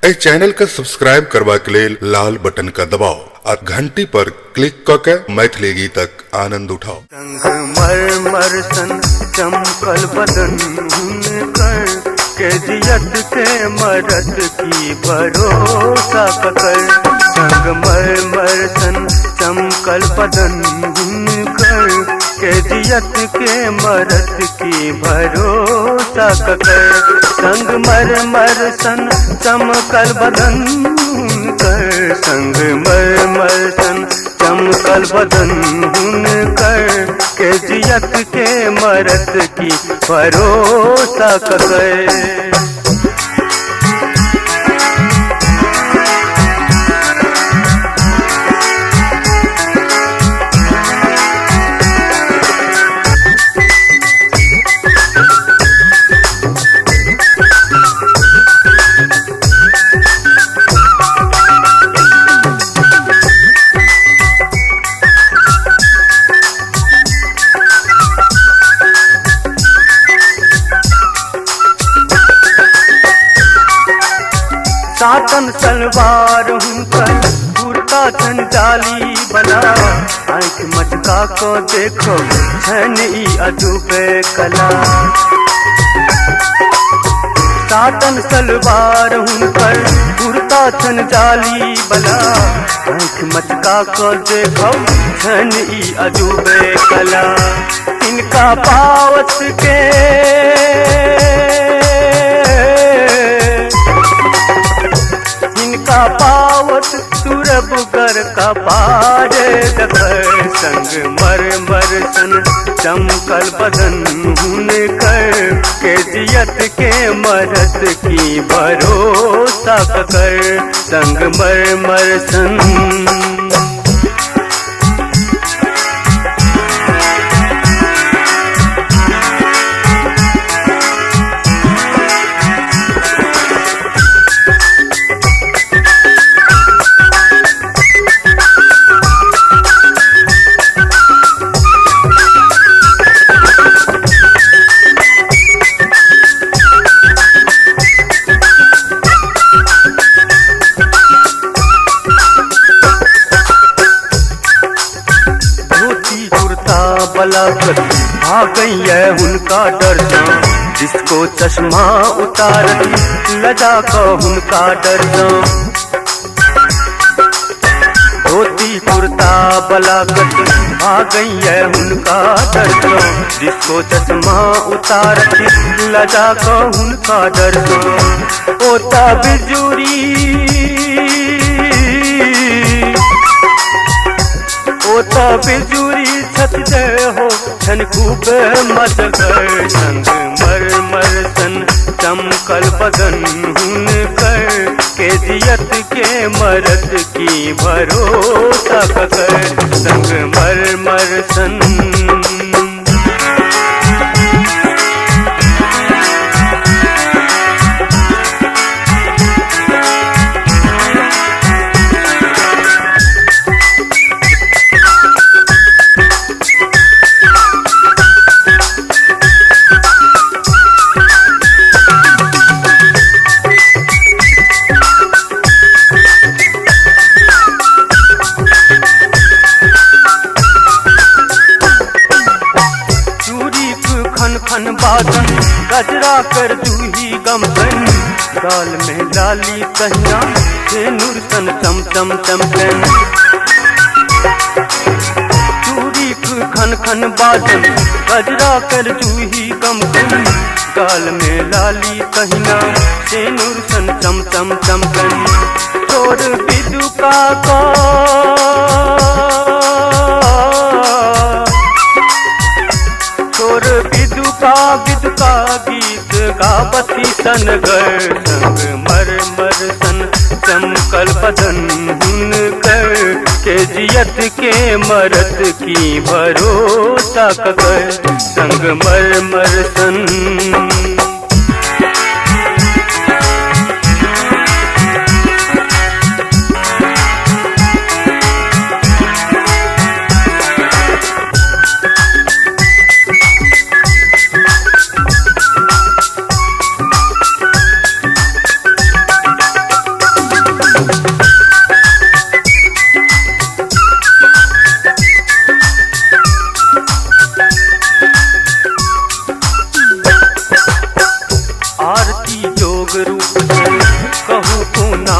इस channel का subscribe करवा के लिए लाल बटन का दबाओ और घंटी पर क्लिक करके मैथिली गीतक आनंद उठाओ। संगमरमर सन चमकल बदन हुनकर के जियत के मरद की भरोसा कर। संगमरमर सन चमकल बदन हुनकर के जियत के मरद की भरोसा कर। संगमरमर सन चमकल बदन हुनकर संगमरमर सन चमकल बदन हुनकर के जियत के मरद की भरोसा कर। सातन सलवार हुनकर कुर्ता जंजाली बना। आँख मटका को देखो छन ई अजूबे कला। सातन सलवार हुनकर कुर्ता जंजाली बना। आँख मटका को देखो छन ई अजूबे कला। इनका पावत के पावत सुरबगर का पार दखर। संगमरमर सन चमकल बदन हुनकर के जियत के मरद की भरोसा कर। संगमरमर सन बलाकत भागैया हुनका डर जा। जिसको चश्मा उतार लजा को हुनका डर जा। धोती कुर्ता बलाकत भागैया हुनका डर जा। जिसको चश्मा उतार लजा को हुनका डर जा। ओता बिजुरी छत दे हो छन खूब मदगर। संगमरमर सन चमकल बदन हुनकर के जियत के मरद की भरोसा कर। संगमरमर सन खन बादन गजरा कर जूही गमकन। गाल में लाली कहिया से नूर सन चम चम चमकन। चूड़ी खन खन बादन गजरा कर जूही गमकन। गाल में लाली कहिया से नूर सन चम चम चमकन। छोड़ बिदुका को बिदुका गीत गावती सनगर। संगमरमर सन चमकल बदन हुनकर के जियत के मरद की भरोसा कर। संगमरमर सन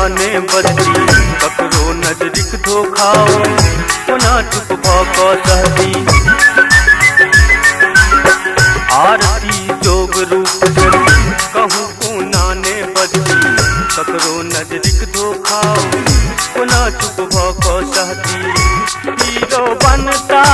नाने बदली ककरो नजरिक धोखाओ कोना चुप भक सहती आरती जोग रूप धर कहूँ कोना ने बदली ककरो नजरिक धोखाओ कोना चुप भक सहती हीरो बनता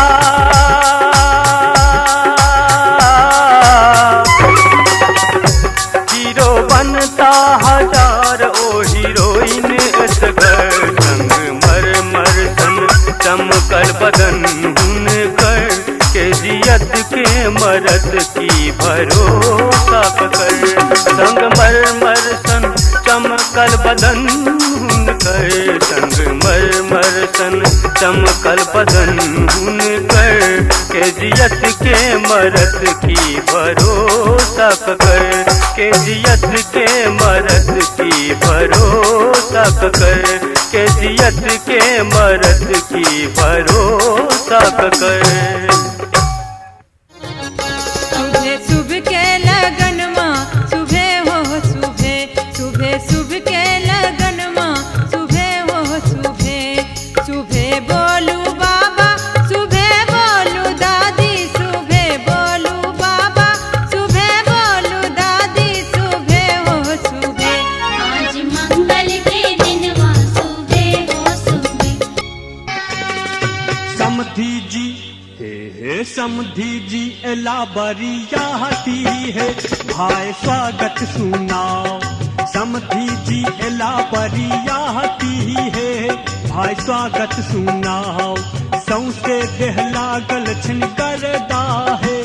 हजार ओ हीरोइन असगर संग मर मर सन चमकल बदन हुनकर के जियत के मरद की भरोसा कर संग मर मर सन चमकल बदन हुनकर संग मर मर सन चमकल बदन हुनकर के जियत के मरद की भरोसा कर के जियत के मरद की भरोसा कर के जियत के मरद की भरोसा कर सुबह सुबह के लगन माँ सुबह हो सुबह सुबह सुबह के लगन माँ सुबह हो सुबह सुबह बोलू बाबा सुबह बोलू दादी सुबह बोलू बाबा सुबह बोलू दादी सुबह हो सुबह आज मंगल के दिन माँ सुबह हो सुबह समधी जी हे समधी जी एला बरियाती है भाई स्वागत सुनाओ समधी जी एला बरियाती है भाई स्वागत सुनाओ सौसे देह लागल छिन करदा है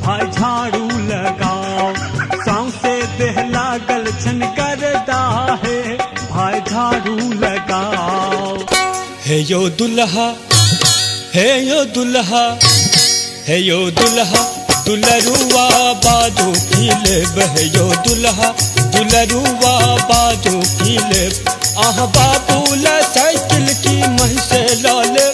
भाई झाड़ू लगाओ सौसे देह लागल छिन करदा है भाई झाड़ू लगाओ हे यो दुल्हा हे यो दुल्हा हे यो दुल्हा दुलरुआ बाजू की लेब हे यो दुल्हा दुलरुआ बाजू की लेब आहा बाबूल साइकिल की महिसे लाले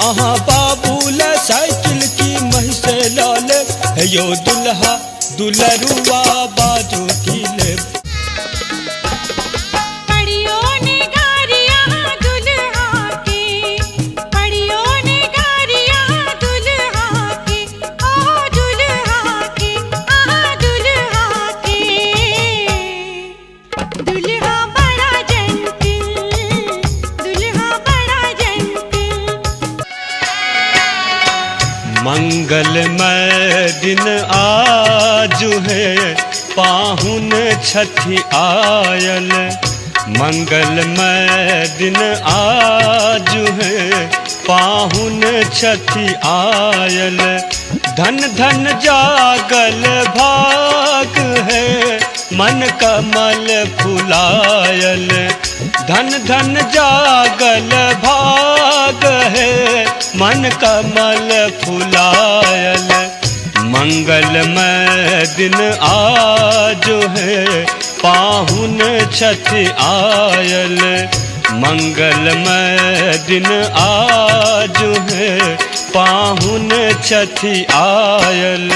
आहा बाबूल साइकिल की महिसे लाले हे यो दुल्हा दुलरुआ बाजू की लेब मंगलमय दिन आज है पाहुन छठी आयल मंगलमय दिन आज है पाहुन छठी आयल धन धन जागल भाग है मन कमल फुलायल धन धन जागल भाग है मन कमल फुलायल मंगलमय दिन आज है पाहुन छठी आयल मंगलमय दिन आज है पाहुन छठी आयल।